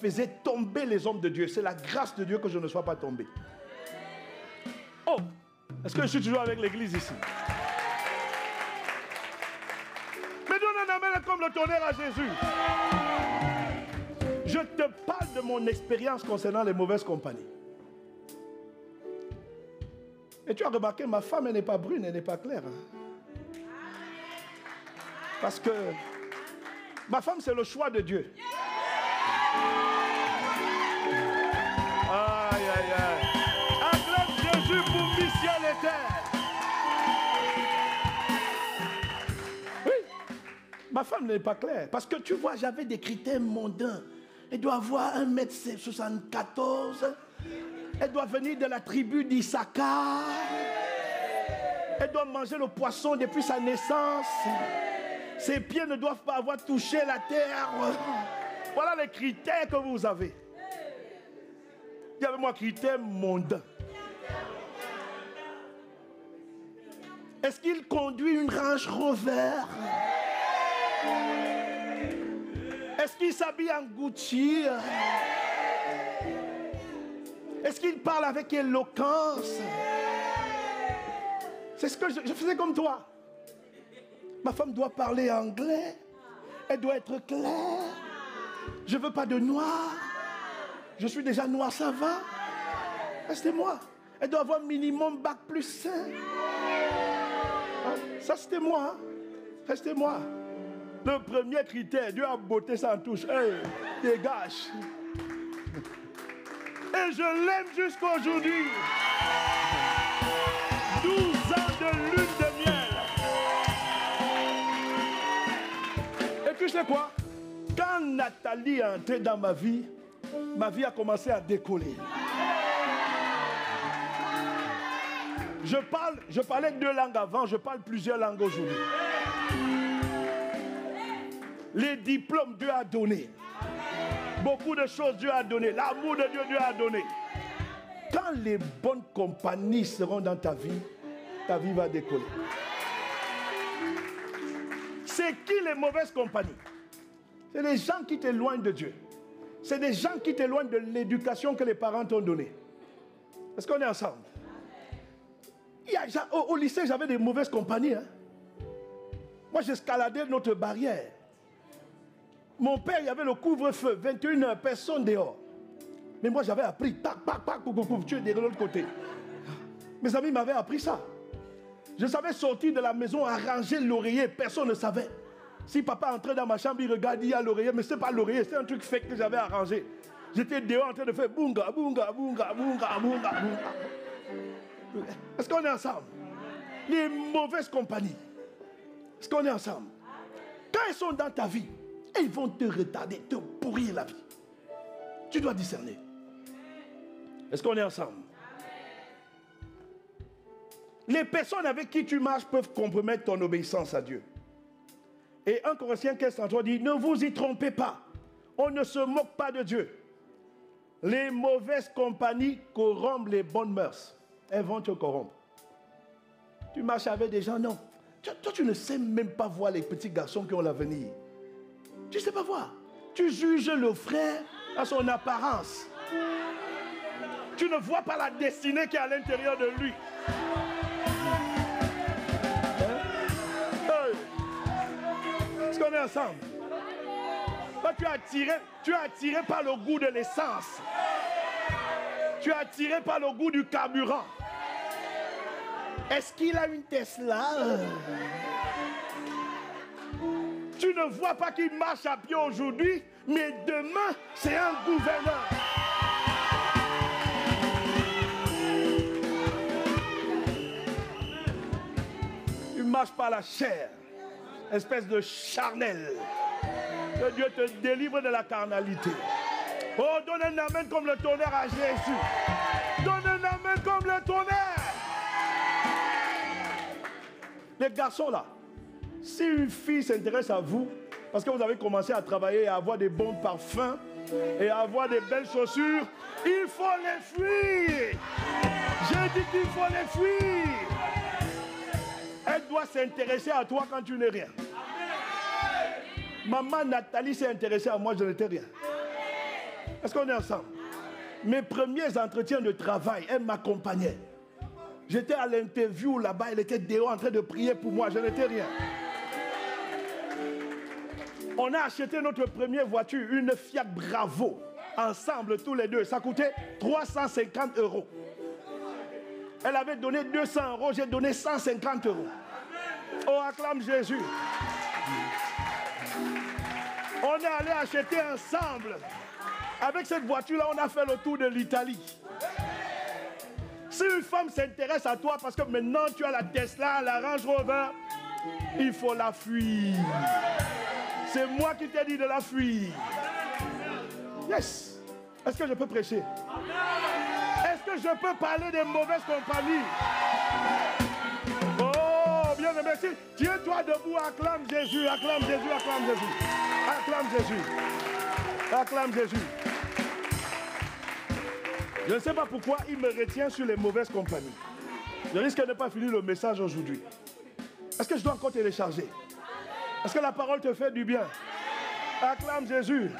faisait tomber les hommes de Dieu. C'est la grâce de Dieu que je ne sois pas tombé. Oh, est-ce que je suis toujours avec l'église ici? Mais donne un amen comme le tonnerre à Jésus. Je te parle de mon expérience concernant les mauvaises compagnies. Et tu as remarqué, ma femme, elle n'est pas brune, elle n'est pas claire. Parce que ma femme, c'est le choix de Dieu. Aïe, aïe, aïe. Acclame Jésus pour vie, ciel et terre. Oui, ma femme n'est pas claire. Parce que tu vois, j'avais des critères mondains. Elle doit avoir 1m74. Elle doit venir de la tribu d'Issachar. Elle doit manger le poisson depuis sa naissance. Ses pieds ne doivent pas avoir touché la terre. Voilà les critères que vous avez. Il y avait moi critères mondains. Est-ce qu'il conduit une Range Rover? Est-ce qu'il s'habille en Gucci? Est-ce qu'il parle avec éloquence? C'est ce que je faisais comme toi. Ma femme doit parler anglais. Elle doit être claire. Je ne veux pas de noir. Je suis déjà noir, ça va. Restez-moi. Elle doit avoir minimum bac plus 5. Ça, c'était moi. Hein? Restez-moi. Le premier critère, Dieu a botté sa touche. Hey, dégage. Et je l'aime jusqu'à aujourd'hui. 12 ans de lune de miel. Et tu sais quoi? Quand Nathalie est entrée dans ma vie a commencé à décoller. Je parlais 2 langues avant, je parle plusieurs langues aujourd'hui. Les diplômes, Dieu a donné. Beaucoup de choses, Dieu a donné. L'amour de Dieu, Dieu a donné. Quand les bonnes compagnies seront dans ta vie va décoller. C'est qui les mauvaises compagnies? C'est les gens qui t'éloignent de Dieu. C'est des gens qui t'éloignent de l'éducation que les parents t'ont donnée. Est-ce qu'on est ensemble? Au lycée, j'avais des mauvaises compagnies. Hein? Moi, j'escaladais notre barrière. Mon père, il y avait le couvre-feu, 21h, personne dehors. Mais moi, j'avais appris, tac, tac, tac, tu es de l'autre côté. Mes amis m'avaient appris ça. Je savais sortir de la maison, arranger l'oreiller, personne ne savait. Si papa entrait dans ma chambre, il regarde, il y a l'oreiller, mais ce n'est pas l'oreiller, c'est un truc fake que j'avais arrangé. J'étais dehors en train de faire bunga, bunga, bunga, bunga, bunga, bunga. Est-ce qu'on est ensemble? Les mauvaises compagnies. Est-ce qu'on est ensemble? Quand elles sont dans ta vie, elles vont te retarder, te pourrir la vie. Tu dois discerner. Est-ce qu'on est ensemble? Les personnes avec qui tu marches peuvent compromettre ton obéissance à Dieu. Et 1 Corinthiens 15:33 dit, ne vous y trompez pas. On ne se moque pas de Dieu. Les mauvaises compagnies corrompent les bonnes mœurs. Elles vont te corrompre. Tu marches avec des gens, non. Toi, tu ne sais même pas voir les petits garçons qui ont l'avenir. Tu ne sais pas voir. Tu juges le frère à son apparence. Tu ne vois pas la destinée qui est à l'intérieur de lui. Est-ce qu'on est ensemble? Toi, tu es attiré par le goût de l'essence. Tu es attiré par le goût du carburant. Est-ce qu'il a une Tesla? Tu ne vois pas qu'il marche à pied aujourd'hui, mais demain, c'est un gouverneur. Tu marches par la chair, espèce de charnel. Que Dieu te délivre de la carnalité. Oh, donne un amen comme le tonnerre à Jésus. Donne un amen comme le tonnerre. Les garçons là, si une fille s'intéresse à vous, parce que vous avez commencé à travailler, à avoir des bons parfums et à avoir des belles chaussures, il faut les fuir. J'ai dit qu'il faut les fuir. Elle doit s'intéresser à toi quand tu n'es rien. Maman Nathalie s'est intéressée à moi, je n'étais rien. Est-ce qu'on est ensemble? Mes premiers entretiens de travail, elle m'accompagnait. J'étais à l'interview là-bas, elle était dehors en train de prier pour moi, je n'étais rien. On a acheté notre première voiture, une Fiat Bravo, ensemble tous les deux. Ça coûtait 350 €. Elle avait donné 200 €, j'ai donné 150 €. Oh, acclame Jésus. On est allé acheter ensemble. Avec cette voiture-là, on a fait le tour de l'Italie. Si une femme s'intéresse à toi parce que maintenant tu as la Tesla, la Range Rover, il faut la fuir. C'est moi qui t'ai dit de la fuir. Yes. Est-ce que je peux prêcher? Est-ce que je peux parler des mauvaises compagnies? Oh, bien merci. Tiens-toi debout, acclame Jésus, acclame Jésus, acclame Jésus. Acclame Jésus. Acclame Jésus. Je ne sais pas pourquoi il me retient sur les mauvaises compagnies. Je risque de ne pas finir le message aujourd'hui. Est-ce que je dois encore télécharger? Est-ce que la parole te fait du bien? Acclame Jésus.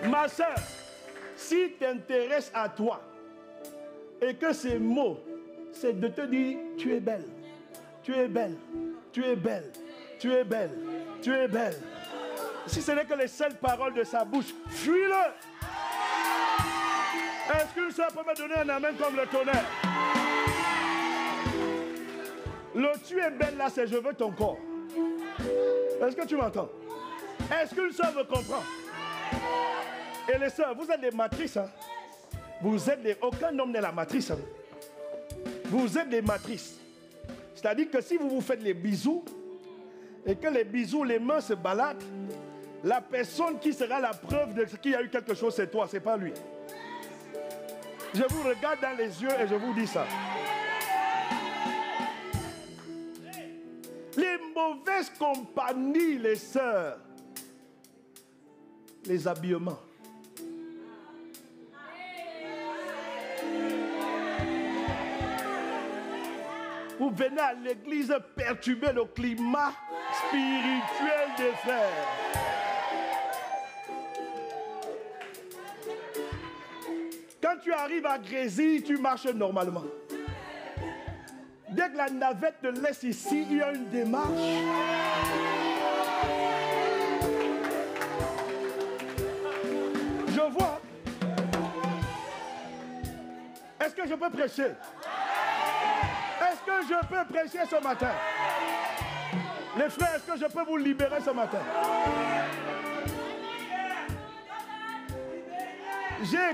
Ma soeur, si tu t'intéresses à toi et que ces mots, c'est de te dire tu es belle, tu es belle, tu es belle, tu es belle, tu es belle. Si ce n'est que les seules paroles de sa bouche, fuis-le. Est-ce qu'une soeur peut me donner un amen comme le tonnerre? Le tu es belle là, c'est je veux ton corps. Est-ce que tu m'entends? Est-ce qu'une soeur me comprend? Et les soeurs, vous êtes des matrices. Hein? Vous êtes des... Aucun homme n'est la matrice. Hein? Vous êtes des matrices. C'est-à-dire que si vous vous faites les bisous et que les bisous, les mains se baladent, la personne qui sera la preuve de qu'il y a eu quelque chose, c'est toi, c'est pas lui. Je vous regarde dans les yeux et je vous dis ça. Les mauvaises compagnies, les sœurs, les habillements. Vous venez à l'église perturber le climat spirituel des frères. Quand tu arrives à Grésy, tu marches normalement. Dès que la navette te laisse ici, il y a une démarche. Je vois. Est-ce que je peux prêcher? Est-ce que je peux prêcher ce matin? Les frères, est-ce que je peux vous libérer ce matin? J'ai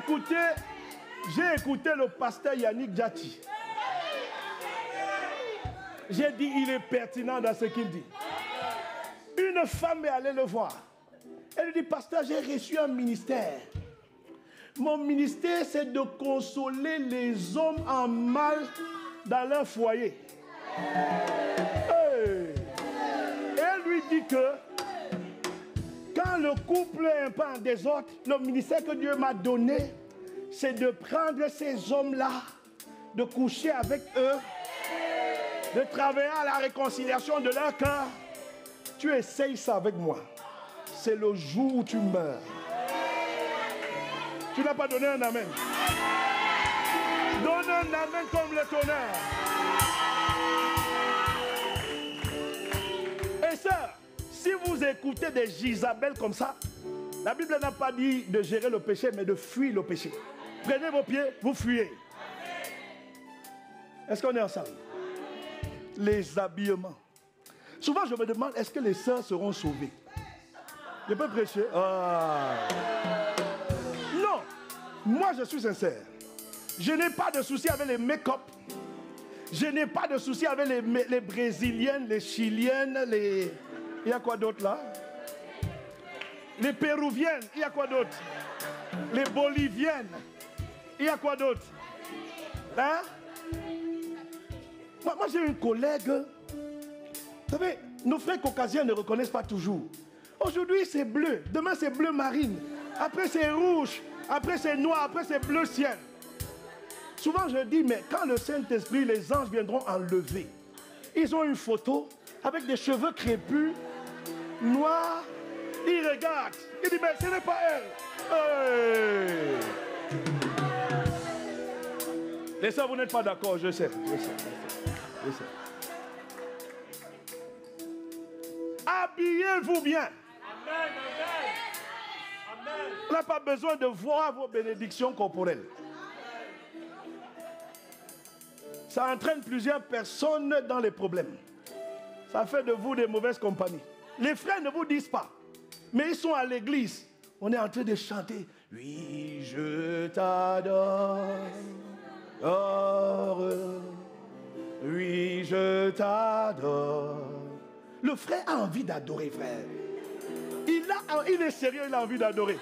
écouté le pasteur Yannick Djati. J'ai dit, il est pertinent dans ce qu'il dit. Une femme est allée le voir. Elle lui dit, pasteur, j'ai reçu un ministère. Mon ministère, c'est de consoler les hommes en mal dans leur foyer. Hey. Et elle lui dit que quand le couple est un peu en désordre, le ministère que Dieu m'a donné, c'est de prendre ces hommes-là, de coucher avec eux, de travailler à la réconciliation de leur cœur. Tu essayes ça avec moi. C'est le jour où tu meurs. Tu n'as pas donné un amen. Donne un amen comme le tonnerre. Et ça, si vous écoutez des Isabelles comme ça, la Bible n'a pas dit de gérer le péché, mais de fuir le péché. Prenez vos pieds, vous fuyez. Est-ce qu'on est ensemble? Les habillements. Souvent, je me demande, est-ce que les sœurs seront sauvées? Je peux prêcher? Non. Moi, je suis sincère. Je n'ai pas de souci avec les make-up. Je n'ai pas de souci avec les Brésiliennes, les Chiliennes, les... Il y a quoi d'autre là? Les Péruviennes, il y a quoi d'autre? Les Boliviennes, il y a quoi d'autre? Hein? Moi j'ai une collègue. Vous savez, nos frères caucasiens ne reconnaissent pas toujours. Aujourd'hui c'est bleu, demain c'est bleu marine, après c'est rouge, après c'est noir, après c'est bleu ciel. Souvent je dis, mais quand le Saint-Esprit, les anges viendront enlever, ils ont une photo avec des cheveux crépus, noirs, ils regardent, ils disent, mais ce n'est pas elle. Hey. Les sœurs, vous n'êtes pas d'accord, je sais. Habillez-vous bien. Amen. On n'a pas besoin de voir vos bénédictions corporelles. Ça entraîne plusieurs personnes dans les problèmes. Ça fait de vous des mauvaises compagnies. Les frères ne vous disent pas, mais ils sont à l'église. On est en train de chanter. Oui, je t'adore. Oui, je t'adore. Le frère a envie d'adorer, frère. Il est sérieux, il a envie d'adorer.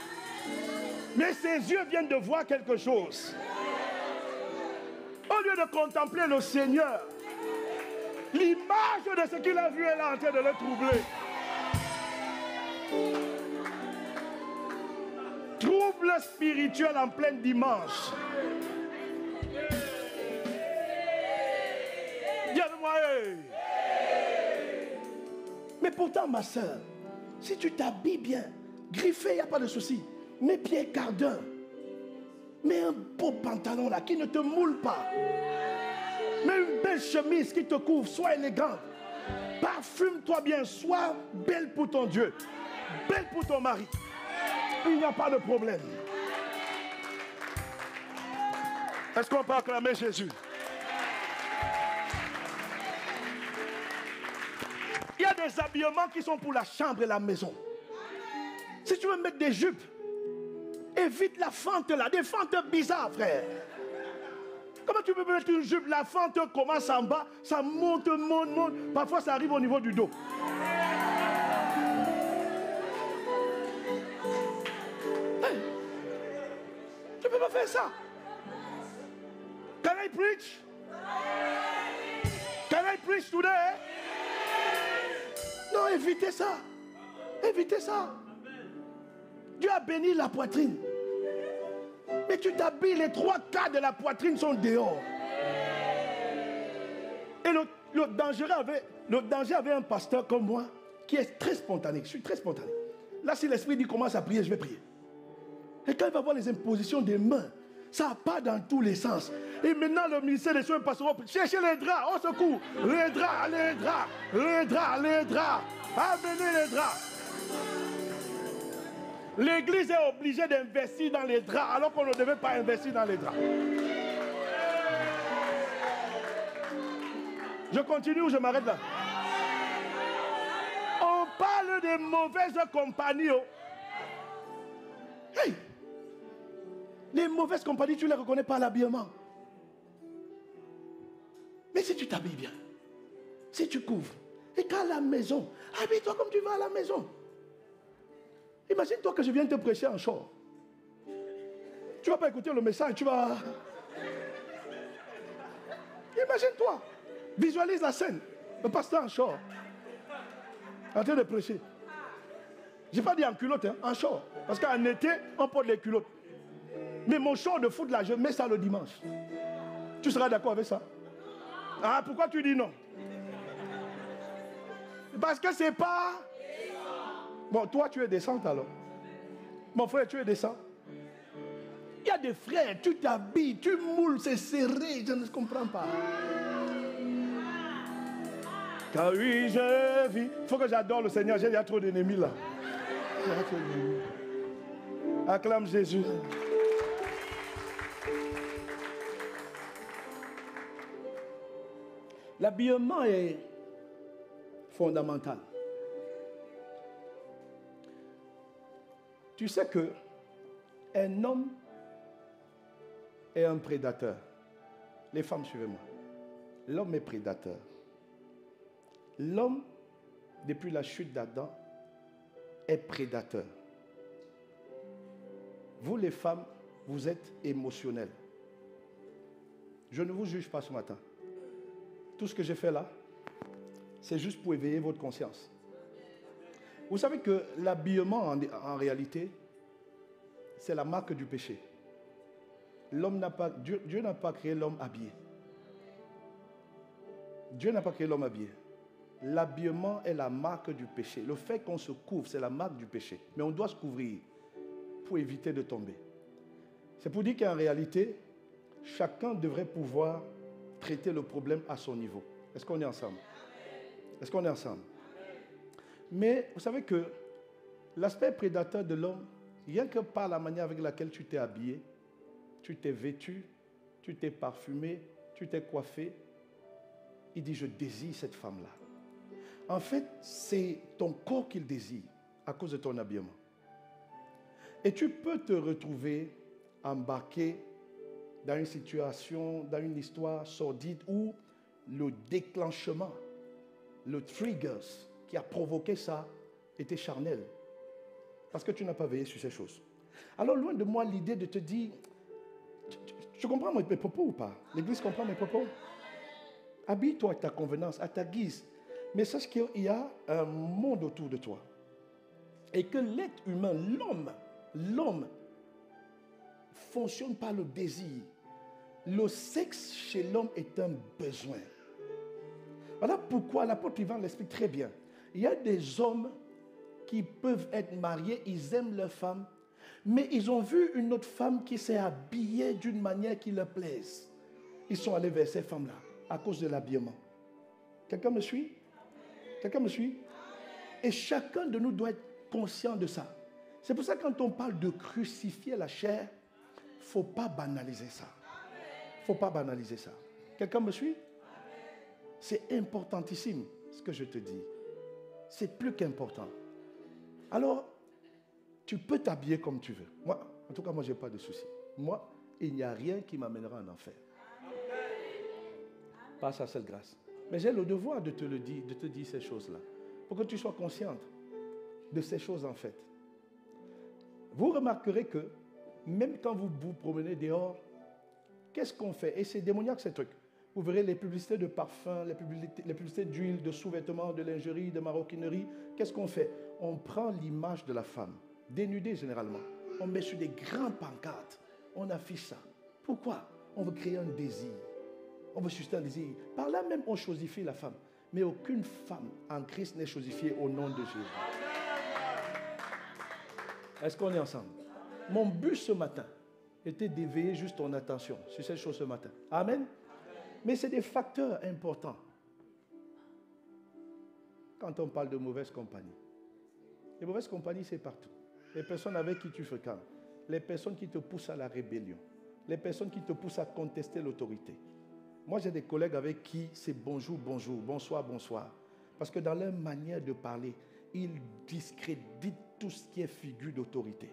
Mais ses yeux viennent de voir quelque chose. Au lieu de contempler le Seigneur, l'image de ce qu'il a vu est là en train de le troubler. Trouble spirituel en plein dimanche. Dis avec moi, hey. Mais pourtant, ma soeur, si tu t'habilles bien, griffé, il n'y a pas de souci. Mets pieds cardins. Mets un beau pantalon là qui ne te moule pas. Mets une belle chemise qui te couvre, sois élégante. Parfume-toi bien, sois belle pour ton Dieu, belle pour ton mari. Il n'y a pas de problème. Est-ce qu'on peut acclamer Jésus? Il y a des habillements qui sont pour la chambre et la maison. Si tu veux mettre des jupes, évite la fente là, des fentes bizarres, frère. Comment tu peux mettre une jupe, la fente commence en bas, ça monte. Parfois ça arrive au niveau du dos. Hey, tu peux pas faire ça. Can I preach? Can I preach today? Non, évitez ça. Évitez ça. Dieu a béni la poitrine. Mais tu t'habilles, les 3/4 de la poitrine sont dehors. Et le danger avait un pasteur comme moi qui est très spontané. Je suis très spontané. Là, si l'esprit dit commence à prier, je vais prier. Et quand il va voir les impositions des mains, ça part dans tous les sens. Et maintenant, le ministère des Soins passeront chercher les draps, au secours. Les draps. Amenez les draps. L'église est obligée d'investir dans les draps alors qu'on ne devait pas investir dans les draps. Je continue ou je m'arrête là? On parle des mauvaises compagnies. Hey! Les mauvaises compagnies, tu ne les reconnais pas à l'habillement. Mais si tu t'habilles bien, si tu couvres, et qu'à la maison, habille-toi comme tu vas à la maison. Imagine-toi que je viens te prêcher en short. Tu ne vas pas écouter le message, tu vas... Imagine-toi. Visualise la scène. Le pasteur en short. En train de prêcher. Je n'ai pas dit en culotte, hein, en short. Parce qu'en été, on porte les culottes. Mais mon short de foot là, je mets ça le dimanche. Tu seras d'accord avec ça? Ah, pourquoi tu dis non? Parce que c'est pas... Bon, toi, tu es décente alors. Mon frère, tu es décent. Il y a des frères, tu t'habilles, tu moules, c'est serré, je ne comprends pas. Car oui, je vis. Il faut que j'adore le Seigneur, il y a trop d'ennemis là. Acclame Jésus. L'habillement est fondamental. Tu sais que un homme est un prédateur. Les femmes, suivez-moi. L'homme est prédateur. L'homme, depuis la chute d'Adam, est prédateur. Vous, les femmes, vous êtes émotionnelles. Je ne vous juge pas ce matin. Tout ce que j'ai fait là, c'est juste pour éveiller votre conscience. Vous savez que l'habillement, en réalité, c'est la marque du péché. Dieu n'a pas créé l'homme habillé. Dieu n'a pas créé l'homme habillé. L'habillement est la marque du péché. Le fait qu'on se couvre, c'est la marque du péché. Mais on doit se couvrir pour éviter de tomber. C'est pour dire qu'en réalité, chacun devrait pouvoir traiter le problème à son niveau. Est-ce qu'on est ensemble? Est-ce qu'on est ensemble? Mais vous savez que l'aspect prédateur de l'homme, rien que par la manière avec laquelle tu t'es habillé, tu t'es vêtu, tu t'es parfumé, tu t'es coiffé, il dit, je désire cette femme-là. En fait, c'est ton corps qu'il désire à cause de ton habillement. Et tu peux te retrouver embarqué dans une situation, dans une histoire sordide où le déclenchement, le triggers qui a provoqué ça était charnel. Parce que tu n'as pas veillé sur ces choses. Alors, loin de moi l'idée de te dire, tu comprends mes propos ou pas? L'Église comprend mes propos? Habille-toi à ta convenance, à ta guise. Mais sache qu'il y a un monde autour de toi. Et que l'être humain, l'homme, fonctionne par le désir. Le sexe chez l'homme est un besoin. Voilà pourquoi l'apôtre Ivan l'explique très bien. Il y a des hommes qui peuvent être mariés, ils aiment leur femme, mais ils ont vu une autre femme qui s'est habillée d'une manière qui leur plaise. Ils sont allés vers ces femmes-là à cause de l'habillement. Quelqu'un me suit? Quelqu'un me suit? Et chacun de nous doit être conscient de ça. C'est pour ça que quand on parle de crucifier la chair, il ne faut pas banaliser ça. Il ne faut pas banaliser ça. Quelqu'un me suit? C'est importantissime ce que je te dis. C'est plus qu'important. Alors, tu peux t'habiller comme tu veux. Moi, en tout cas, moi, je n'ai pas de souci. Moi, il n'y a rien qui m'amènera en enfer. Par sa seule grâce. Mais j'ai le devoir de te le dire, de te dire ces choses-là. Pour que tu sois consciente de ces choses en fait. Vous remarquerez que même quand vous vous promenez dehors, qu'est-ce qu'on fait? Et c'est démoniaque ces trucs. Vous verrez les publicités de parfums, les publicités d'huile, de sous-vêtements, de lingerie, de maroquinerie. Qu'est-ce qu'on fait? On prend l'image de la femme, dénudée généralement. On met sur des grands pancartes. On affiche ça. Pourquoi? On veut créer un désir. On veut susciter un désir. Par là même, on chosifie la femme. Mais aucune femme en Christ n'est chosifiée au nom de Jésus. Est-ce qu'on est ensemble? Mon but ce matin était d'éveiller juste ton attention sur cette chose ce matin. Amen. Mais c'est des facteurs importants. Quand on parle de mauvaise compagnie. Les mauvaises compagnies, c'est partout. Les personnes avec qui tu fréquentes. Les personnes qui te poussent à la rébellion. Les personnes qui te poussent à contester l'autorité. Moi, j'ai des collègues avec qui c'est bonjour, bonjour, bonsoir, bonsoir. Parce que dans leur manière de parler, ils discréditent tout ce qui est figure d'autorité.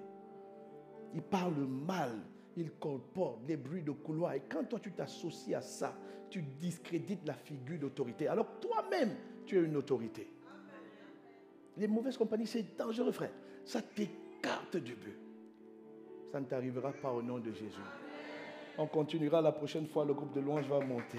Ils parlent mal, ils colportent des bruits de couloir. Et quand toi, tu t'associes à ça, tu discrédites la figure d'autorité. Alors toi-même, tu es une autorité. Les mauvaises compagnies, c'est dangereux, frère. Ça t'écarte du but. Ça ne t'arrivera pas au nom de Jésus. On continuera la prochaine fois, le groupe de louanges va monter.